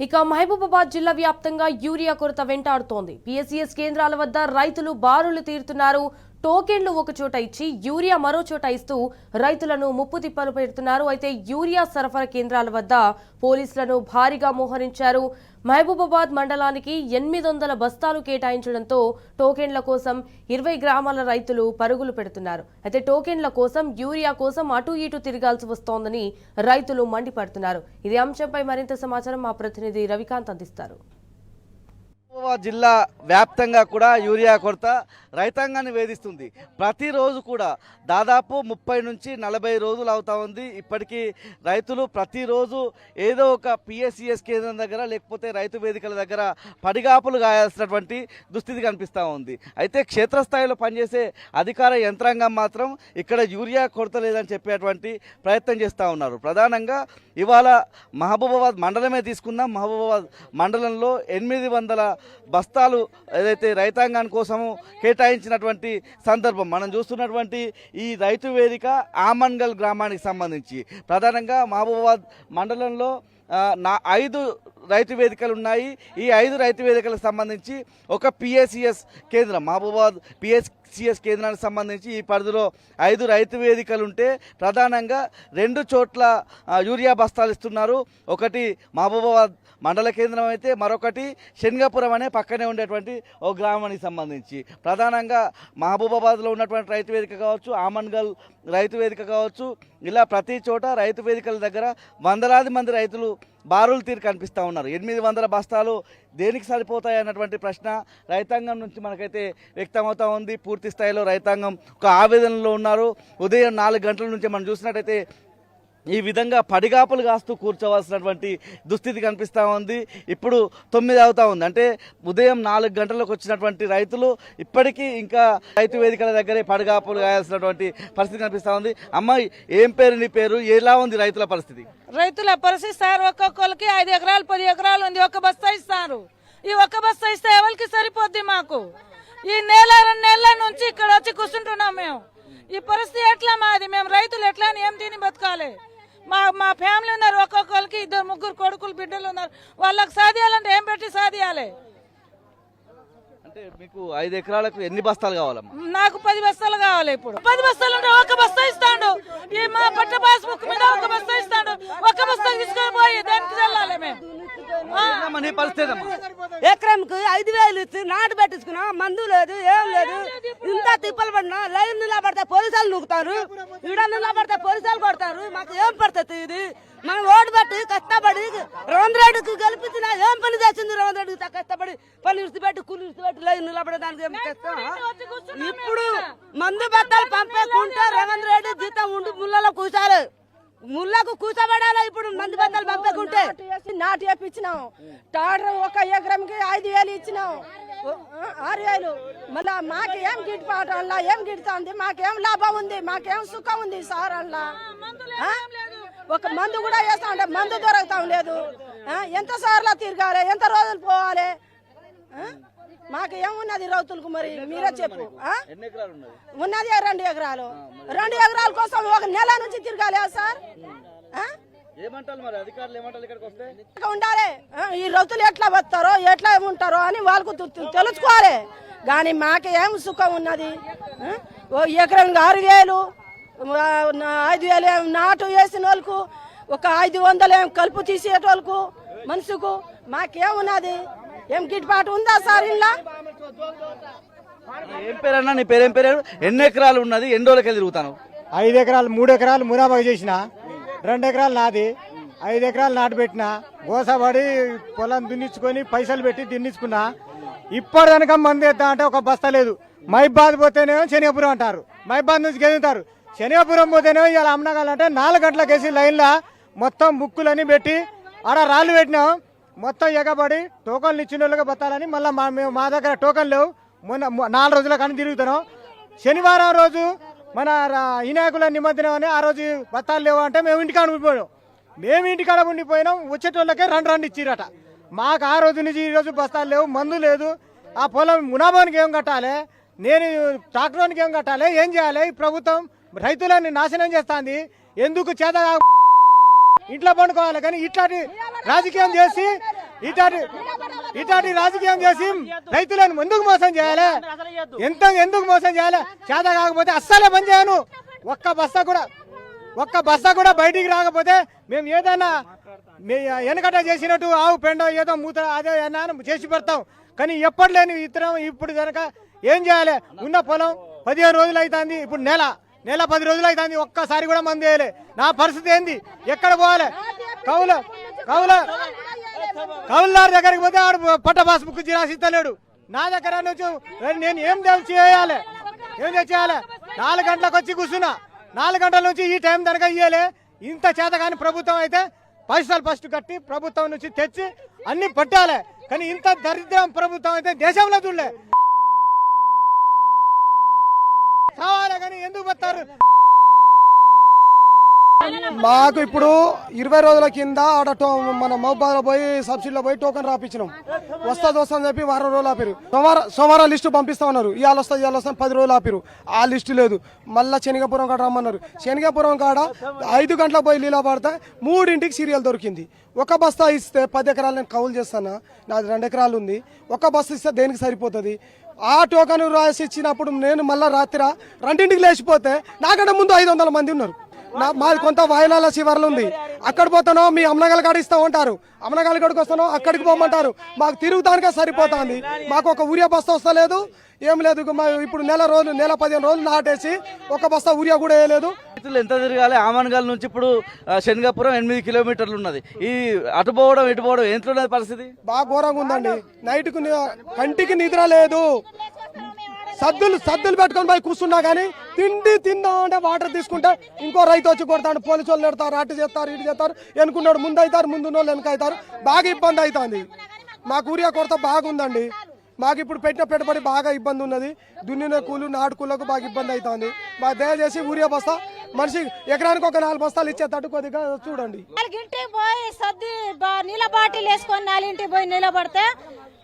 ఇక మహబూబాబాద్ జిల్లా వ్యాప్తంగా యూరియా కొరత వెంటాడుతోంది. పిఎస్సిఎస్ కేంద్రాల వద్ద రైతులు బారులు తీరుతున్నారు. టోకెన్లు ఒక చోట ఇచ్చి యూరియా మరో చోట ఇస్తూ రైతులను ముప్పు తిప్పలు పెడుతున్నారు. అయితే యూరియా సరఫరా కేంద్రాల వద్ద పోలీసులను భారీగా మోహరించారు. మహబూబాబాద్ మండలానికి 800 బస్తాలు కేటాయించడంతో టోకెన్ల కోసం 20 గ్రామాల రైతులు పరుగులు పెడుతున్నారు. అయితే టోకెన్ల కోసం యూరియా కోసం అటు ఇటు తిరగాల్సి వస్తోందని రైతులు మండిపడుతున్నారు. ఇదే అంశంపై మరింత సమాచారం మా ప్రతినిధి రవికాంత్ అందిస్తారు. జిల్లా వ్యాప్తంగా కూడా యూరియా కొరత రైతాంగాన్ని వేధిస్తుంది. ప్రతిరోజు కూడా దాదాపు 30 నుంచి 40 రోజులు అవుతా ఉంది. ఇప్పటికీ రైతులు ప్రతిరోజు ఏదో ఒక పిఎస్సిఎస్ కేంద్రం దగ్గర లేకపోతే రైతు వేదికల దగ్గర పడిగాపులు గాయాల్సినటువంటి దుస్థితి కనిపిస్తూ ఉంది. అయితే క్షేత్రస్థాయిలో పనిచేసే అధికార యంత్రాంగం మాత్రం ఇక్కడ యూరియా కొరత లేదని చెప్పేటువంటి ప్రయత్నం చేస్తూ ఉన్నారు. ప్రధానంగా ఇవాళ మహబూబాబాద్ మండలమే తీసుకుందాం. మహబూబాబాద్ మండలంలో 800 బస్తాలు ఏదైతే రైతాంగాని కోసము కేటాయించినటువంటి సందర్భం మనం చూస్తున్నటువంటి ఈ రైతు వేదిక ఆమన్గల్ గ్రామానికి సంబంధించి ప్రధానంగా మహబూబాబాద్ మండలంలో 5 రైతు వేదికలు ఉన్నాయి. ఈ 5 రైతు వేదికలకు సంబంధించి ఒక పిఎస్సిఎస్ కేంద్రం మహబూబాబాద్ పిఎస్సిఎస్ కేంద్రానికి సంబంధించి ఈ పరిధిలో 5 రైతు వేదికలు ఉంటే ప్రధానంగా 2 చోట్ల యూరియా బస్తాలు ఇస్తున్నారు. ఒకటి మహబూబాబాద్ మండల కేంద్రం అయితే మరొకటి శనగపురం అనే పక్కనే ఉండేటువంటి ఓ గ్రామానికి సంబంధించి ప్రధానంగా మహబూబాబాద్లో ఉన్నటువంటి రైతు వేదిక కావచ్చు, ఆమన్గల్ రైతు వేదిక కావచ్చు, ఇలా ప్రతి చోట రైతు వేదికల దగ్గర వందలాది మంది రైతులు బారులు తీరు కనిపిస్తూ ఉన్నారు. 800 బస్తాలు దేనికి సరిపోతాయి అన్నటువంటి ప్రశ్న రైతాంగం నుంచి మనకైతే వ్యక్తమవుతూ ఉంది. పూర్తి స్థాయిలో రైతాంగం ఒక ఆవేదనలో ఉన్నారు. ఉదయం 4 గంటల నుంచి మనం చూసినట్టయితే ఈ విధంగా పడిగాపులు కాస్తూ కూర్చోవలసినటువంటి దుస్థితి కనిపిస్తూ ఉంది. ఇప్పుడు 9 అవుతా ఉంది. అంటే ఉదయం 4 గంటలకు వచ్చినటువంటి రైతులు ఇప్పటికీ ఇంకా రైతు వేదికల దగ్గరే పడిగాపులు కాయాల్సినటువంటి పరిస్థితి కనిపిస్తూ ఉంది. అమ్మాయి ఏం పేరు, నీ పేరు, ఎలా ఉంది రైతుల పరిస్థితి? రైతుల పరిస్థితి సార్, ఒక్కొక్కరికి 5 ఎకరాలు 10 ఎకరాలు ఉంది. ఒక బస్తా ఇస్తారు. ఈ ఒక్క బస్తా ఇస్తే ఎవరికి సరిపోద్ది? మాకు ఈ 1-2 నెలల నుంచి ఇక్కడ వచ్చి కూర్చుంటున్నాం మేము. ఈ పరిస్థితి ఎట్లా మాది? మేము రైతులు ఎట్లా ఏం తిని బతకాలి? మా ఫ్యామిలీ ఉన్నారు, ఒక్కొక్కరికి 2-3 కొడుకులు బిడ్డలు ఉన్నారు. వాళ్ళకి సాధియాలంటే ఏం పెట్టి సాధియాలి? అంటే మీకు 5 ఎకరాలకు ఎన్ని బస్తాలు కావాలమ్మా? నాకు 10 బస్తాలు కావాలి. ఇప్పుడు 10 బస్తాలు అంటే ఒక బస్తా ఇస్తాడు. ఈ మా పట్ట పాస్ బుక్ మీద ఒక బస్తా ఇస్తాడు. ఒక బస్తా తీసుకొని పోయి దానికి వెళ్ళాలి మేము. ఎకరంకి 5,000 ఇచ్చి నాటు పెట్టించుకున్నాం. మందు లేదు, ఏం లేదు. ఇంత తిప్పలు పడినా లైన్ నిలబడితే పోలీసులు నూకుతారు, ఈడ నిలబడితే పోలీసులు కొడతారు. మాకు ఏం పడుతుంది ఇది? మనం ఓటు పెట్టి కష్టపడి రేవంత్ రెడ్డికి గెలిపించిన ఏం పని చేసింది? రేవంత్ రెడ్డికి కష్టపడి పని విడిచిపెట్టి కూలి విడిచిపెట్టి లైన్ నిలబడడానికి ఏం కష్టం? ఇప్పుడు మందు బత్తాలు పంపేకుంటే రేవంత్ రెడ్డి జీతం ఉండి ముళ్ళలో కూర్చాలి, ముళ్ళకు కూర్చోబడాలి. ఇప్పుడు మందు బత్తాలు పంపకుంటే నాటు వేపించినాం. టాటర్ ఒక ఎకరంకి 5,000 ఇచ్చినాం, 6,000. మళ్ళా మాకేం గిట్టుబాటు అలా ఏం గిడుతుంది? మాకేం లాభం ఉంది? మాకేం సుఖం ఉంది సార్? అలా ఒక మందు కూడా వేస్తా ఉంటే మందు దొరకతాం లేదు. ఎంత సార్లు తిరగాలి? ఎంత రోజులు పోవాలి? మాకు ఏమున్నది రైతులకు? మరి మీరే చెప్పు. ఉన్నది 2 ఎకరాలు. 2 ఎకరాల కోసం ఒక నెల నుంచి తిరగాలి సార్. ఉండాలి. ఈ రైతులు ఎట్లా వస్తారో ఎట్లా ఉంటారో అని వాళ్ళకు తెలుసుకోవాలి. కానీ మాకేం సుఖం ఉన్నది? ఓ ఎకరం 6,000, 5,000 నాటు వేసిన వాళ్ళకు, ఒక 500 కలుపు తీసేటోళ్ళకు మనసుకు మాకేమున్నది? ఏం గిట్టుబాటు ఉందా సార్? ఇలా ఏం పేరన్నా? నీ పేరేం పేరు? ఎన్ని ఎకరాలు ఉన్నది? ఎన్ని రోజులకి తిరుగుతాను? 5 ఎకరాలు, 3 ఎకరాలు మునాబాగు చేసిన, 2 ఎకరాలు నాది, 5 ఎకరాలు నాటు పెట్టిన, గోసపడి పొలం దున్నించుకొని పైసలు పెట్టి దున్నించుకున్నా. ఇప్పటిదనక మంది ఎత్తా అంటే ఒక బస్తా లేదు. మైబాద్ పోతేనేమో శనగపురం అంటారు, మైబాద్ నుంచి గెలుగుతారు. శనగపురం పోతేనేమో ఇలా అమ్మనగాలంటే 4 గంటలకు వేసి లైన్లో మొత్తం బుక్కులన్నీ పెట్టి ఆడ రాళ్ళు పెట్టినాం. మొత్తం ఎగబడి టోకన్లు ఇచ్చిన వాళ్ళకి బతాలని మళ్ళీ మేము మా దగ్గర టోకన్ లేవు. మొన్న 4 రోజుల కానీ తిరుగుతున్నాం. శనివారం రోజు మన వినాయకుల నిమజ్జనం అని ఆ రోజు బత్తాలు లేవు అంటే మేము ఇంటికాడ ఉండిపోయాం. మేము ఇంటికాడ ఉండిపోయినాం. వచ్చేటోళ్ళకే 2 ఇచ్చిరట. మాకు ఆ రోజు నుంచి ఈ రోజు బస్తాలు లేవు, మందు లేదు. ఆ పొలం మునాబానికి ఏం కట్టాలి? నేను ట్రాక్టర్కి ఏం కట్టాలి? ఏం చేయాలి? ఈ ప్రభుత్వం రైతులని నాశనం చేస్తుంది. ఎందుకు చేత ఇంట్లో పండుకోవాలి కానీ ఇట్లాంటి రాజకీయం చేసి ఇటాటి రాజకీయం చేసి రైతులను ఎందుకు మోసం చేయాలి? ఎందుకు మోసం చేయాలి? చేత కాకపోతే అస్సలే పని చేయను. ఒక్క బస్తా కూడా బయటికి రాకపోతే మేము ఏదైనా వెనకట చేసినట్టు ఆవు పెండ ఏదో మూత అదే చేసి పెడతాం. కానీ ఎప్పటి లేని ఇతరం ఇప్పుడు కనుక ఏం చేయాలి? ఉన్న పొలం 15 రోజులు అవుతుంది, ఇప్పుడు నెల 10 రోజులు అవుతుంది, ఒక్కసారి కూడా మంది వేయలే. నా పరిస్థితి ఏంది? ఎక్కడ పోవాలి? కౌలుదారు దగ్గరికి పోతే ఆడు పట్ట పాస్బుక్ జిరాక్స్ ఇస్తలేడు. నా దగ్గర నుంచి నేను ఏం చేయాలి? 4 గంటలకు వచ్చి కూర్చున్నా, 4 గంటల నుంచి ఈ టైం కనుక ఇయ్యలే. ఇంత చేత కానీ ప్రభుత్వం అయితే పైసలు ఫస్ట్ కట్టి ప్రభుత్వం నుంచి తెచ్చి అన్ని పట్టాలి. కానీ ఇంత దరిద్రం ప్రభుత్వం అయితే దేశంలో చూడలే. కావాలి కానీ ఎందుకు పడతారు? మాకు ఇప్పుడు 20 రోజుల కింద ఆడ మన మహబాద్లో పోయి సబ్సిడీలో పోయి టోకెన్ రాపించినాం. వస్తుందని చెప్పి వారం రోజులు ఆపారు. సోమవారం లిస్టు పంపిస్తా ఉన్నారు. ఇవాళ వస్తుంది 10 రోజులు ఆపారు. ఆ లిస్టు లేదు. మళ్ళీ శనగపురం కాడ రమ్మన్నారు. శనగపురం కాడ 5 గంటలకు పోయి లీలా పడితే 3ంటికి సీరియల్ దొరికింది. ఒక బస్తా ఇస్తే 10 ఎకరాలు నేను కౌలు చేస్తాను, నాది 2 ఎకరాలు ఉంది. ఒక బస్తా ఇస్తే దేనికి సరిపోతుంది? ఆ టోకెన్ రాసి ఇచ్చినప్పుడు నేను మళ్ళీ రాత్రి 2ంటికి లేచిపోతే నాకంటే ముందు 500 మంది ఉన్నారు. మాది కొంత వాయినాల శివర్లు ఉంది. అక్కడ పోతానో మీ అమ్మనగల కాడ ఇస్తా ఉంటారు, అమ్మనగల కాడికి వస్తానో అక్కడికి పోమంటారు. మాకు తిరుగుతానికే సరిపోతుంది. మాకు ఒక ఊరియా బస్తా వస్తలేదు, ఏం లేదు. ఇప్పుడు 15 రోజులు నాటేసి ఒక బస్తా ఊరియా కూడా వేయలేదు. రైతులు ఎంత తిరగాలి? ఆమన్గల్ నుంచి ఇప్పుడు శనగపురం 8 కిలోమీటర్లు ఉన్నది. ఈ అటు పోవడం ఇటు పోవడం ఎంతున్నది పరిస్థితి? బాగా ఘోరంగా ఉందండి. నైట్కు కంటికి నిద్ర లేదు. సద్దులు పెట్టుకొని పోయి కూర్చున్నా కానీ తిందాం అంటే వాటర్ తీసుకుంటే ఇంకో రైతు వచ్చి కొడతాడు. పోలీసు వాళ్ళు నెడతారు, అటు చేస్తారు, ఇటు చేస్తారు. ఎన్నుకున్నాడు ముందు అవుతారు, ముందున్న వాళ్ళు వెనక అవుతారు. బాగా ఇబ్బంది అవుతుంది. మాకు ఊరియా కొరత బాగుందండి. మాకు ఇప్పుడు పెట్టిన పెట్టుబడి బాగా ఇబ్బంది ఉన్నది. దున్నిన కూలు నాటు కూలకు బాగా ఇబ్బంది అవుతుంది. మాకు దయచేసి ఊరియా బస్తా మనిషి ఎకరానికి ఒక 4 బస్తాలు ఇచ్చేటట్టు కొద్దిగా చూడండి. 4ంటికి పోయి సర్ది నీళ్ళ బాటిల్ వేసుకొని 4ంటికి పోయి నిలబడితే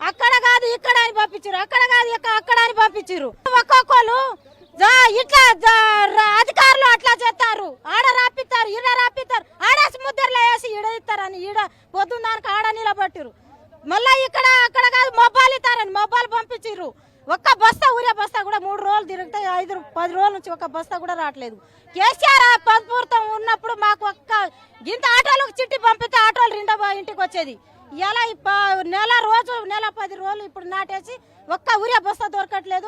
అక్కడ కాదు ఇక్కడ అని పంపించారు, అక్కడ కాదు అక్కడ అని పంపించారు. ఒక్కొక్కరు ఇట్లా అధికారులు అట్లా చేస్తారు. ఆడ రాపిస్తారు, ఈడ రాపిస్తారు, ఆడేసి ముద్దర్లో వేసి ఈడ ఇస్తారని ఈడ పొద్దున్నానికి ఆడ నిలబట్టారు. మళ్ళీ ఇక్కడ అక్కడ కాదు మొబైల్ ఇస్తారని మొబైల్ పంపించారు. ఒక్క బస్తా ఊరే బస్తా కూడా 3 రోజులు తిరిగితే 10 రోజుల నుంచి ఒక బస్తా కూడా రావట్లేదు. కేసీఆర్ పదపూర్తం ఉన్నప్పుడు మాకు ఒక్క ఇంత ఆటోలకు చిట్టి పంపితే ఆటోలు 2 ఇంటికి వచ్చేది. ఇలా 10 రోజులు ఇప్పుడు నాటేసి ఒక్క ఊరియా బస్తా దొరకట్లేదు.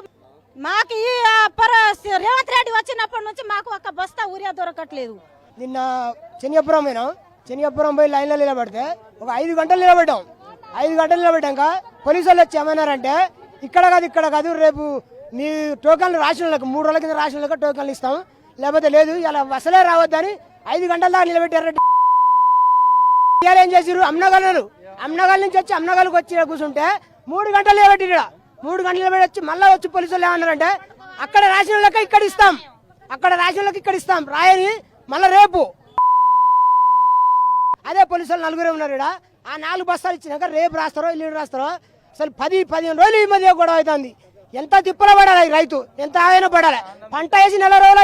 మాకు ఈ రేవంత్ రెడ్డి వచ్చినప్పటి నుంచి మాకు ఒక్క బస్తా ఊరియా దొరకట్లేదు. నిన్న శనియపురం పోయి లైన్లో నిలబడితే ఒక 5 గంటలు నిలబడ్డాం. 5 గంటలు నిలబడ్డాక పోలీసు వాళ్ళు వచ్చి ఏమన్నారంటే ఇక్కడ కాదు రేపు మీ టోకన్లు రాసిన వాళ్ళకి 3 రోజుల కింద రాసిన వాళ్ళకి టోకన్లు ఇస్తాం, లేకపోతే లేదు, ఇలా అసలే రావద్దని 5 గంటల దాకా నిలబెట్టారు. ఏం చేసారు? అమ్నగల్ నుంచి వచ్చి అమ్నగల్కి వచ్చి కూర్చుంటే 3 గంటలు నిలబెట్టిరా. 3 గంటలు నిలబెట్టి వచ్చి మళ్ళీ వచ్చి పోలీసులు ఏమన్నారంటే అక్కడ రాసిన వాళ్ళకి ఇక్కడ ఇస్తాం రాయని మళ్ళీ రేపు. అదే పోలీసులు 4 ఉన్నారు ఇక్కడ. ఆ 4 బస్తాలు ఇచ్చినాక రేపు రాస్తారో ఇల్లు రాస్తారో అసలు 10-15 రోజులు ఈ మధ్య గొడవ అవుతుంది. ఎంత తిప్పల పడాలి రైతు, ఎంత ఆయన పడాలి. పంట వేసి 4 రోజులు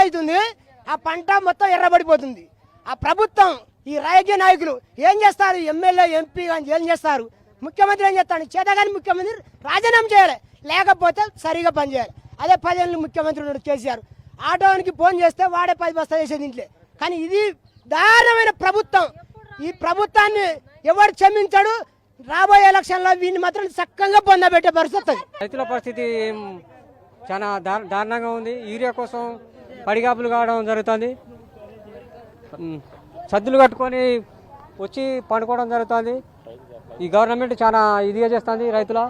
అవుతుంది. ఆ పంట మొత్తం ఎర్రబడిపోతుంది. ఆ ప్రభుత్వం ఈ రాజకీయ నాయకులు ఏం చేస్తారు? ఎమ్మెల్యే ఎంపీ ఏం చేస్తారు? ముఖ్యమంత్రి ఏం చేస్తాడు? చేతగాని ముఖ్యమంత్రి రాజీనామా చేయాలి, లేకపోతే సరిగా పనిచేయాలి. అదే 10 ఏళ్ళు ముఖ్యమంత్రి ఉన్నాడు కేసీఆర్. ఆటోనికి ఫోన్ చేస్తే వాడే 10 బస్తా చేసేది ఇంట్లో. కానీ ఇది దారుణమైన ప్రభుత్వం. ఈ ప్రభుత్వాన్ని ఎవరు క్షమించాడు? రాబోయే ఎలక్షన్లో వీడిని మాత్రం చక్కగా పొందబెట్టే పరిస్థితి. రైతుల పరిస్థితి చాలా దారుణంగా ఉంది. యూరియా కోసం పడిగాపులు కావడం జరుగుతుంది. సద్దులు కట్టుకొని వచ్చి పండుకోవడం జరుగుతుంది. ఈ గవర్నమెంట్ చాలా ఇదిగా చేస్తుంది రైతుల.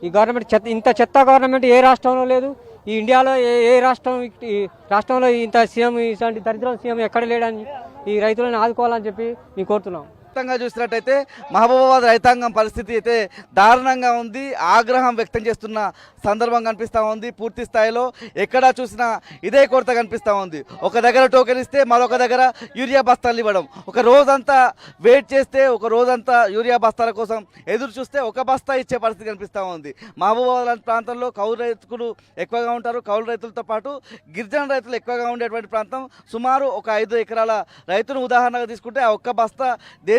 ఈ గవర్నమెంట్ ఇంత చెత్త గవర్నమెంట్ ఏ రాష్ట్రంలో లేదు. ఈ ఇండియాలో ఏ రాష్ట్రంలో ఇంత సీఎం ఇలాంటి దరిద్రం సీఎం ఎక్కడ లేడని ఈ రైతులను ఆదుకోవాలని చెప్పి మేము కోరుతున్నాం. మొత్తంగా చూసినట్టయితే మహబూబాబాద్ రైతాంగం పరిస్థితి అయితే దారుణంగా ఉంది. ఆగ్రహం వ్యక్తం చేస్తున్న సందర్భం కనిపిస్తూ ఉంది. పూర్తి స్థాయిలో ఎక్కడా చూసినా ఇదే కొరత కనిపిస్తూ ఉంది. ఒక దగ్గర టోకెన్ ఇస్తే మరొక దగ్గర యూరియా బస్తాలు ఇవ్వడం, ఒక రోజంతా వెయిట్ చేస్తే ఒక రోజంతా యూరియా బస్తాల కోసం ఎదురు చూస్తే ఒక బస్తా ఇచ్చే పరిస్థితి కనిపిస్తూ ఉంది. మహబూబాబాద్ లాంటి ప్రాంతంలో కౌలు రైతులు ఎక్కువగా ఉంటారు. కౌలు రైతులతో పాటు గిరిజన రైతులు ఎక్కువగా ఉండేటువంటి ప్రాంతం. సుమారు ఒక 5 ఎకరాల రైతును ఉదాహరణగా తీసుకుంటే ఆ ఒక్క బస్తా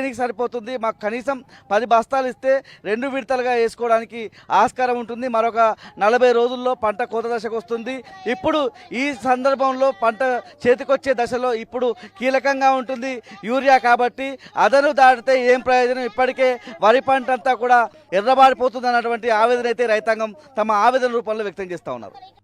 దేనికి సరిపోతుంది, మాకు కనీసం 10 బస్తాలు ఇస్తే 2 విడతలుగా వేసుకోవడానికి ఆస్కారం ఉంటుంది. మరొక 40 రోజుల్లో పంట కోత దశకు వస్తుంది. ఇప్పుడు ఈ సందర్భంలో పంట చేతికొచ్చే దశలో ఇప్పుడు కీలకంగా ఉంటుంది యూరియా. కాబట్టి అదను దాటితే ఏం ప్రయోజనం, ఇప్పటికే వరి పంట అంతా కూడా ఎర్రబారిపోతుంది అన్నటువంటి ఆవేదన అయితే రైతాంగం తమ ఆవేదన రూపంలో వ్యక్తం చేస్తూ ఉన్నారు.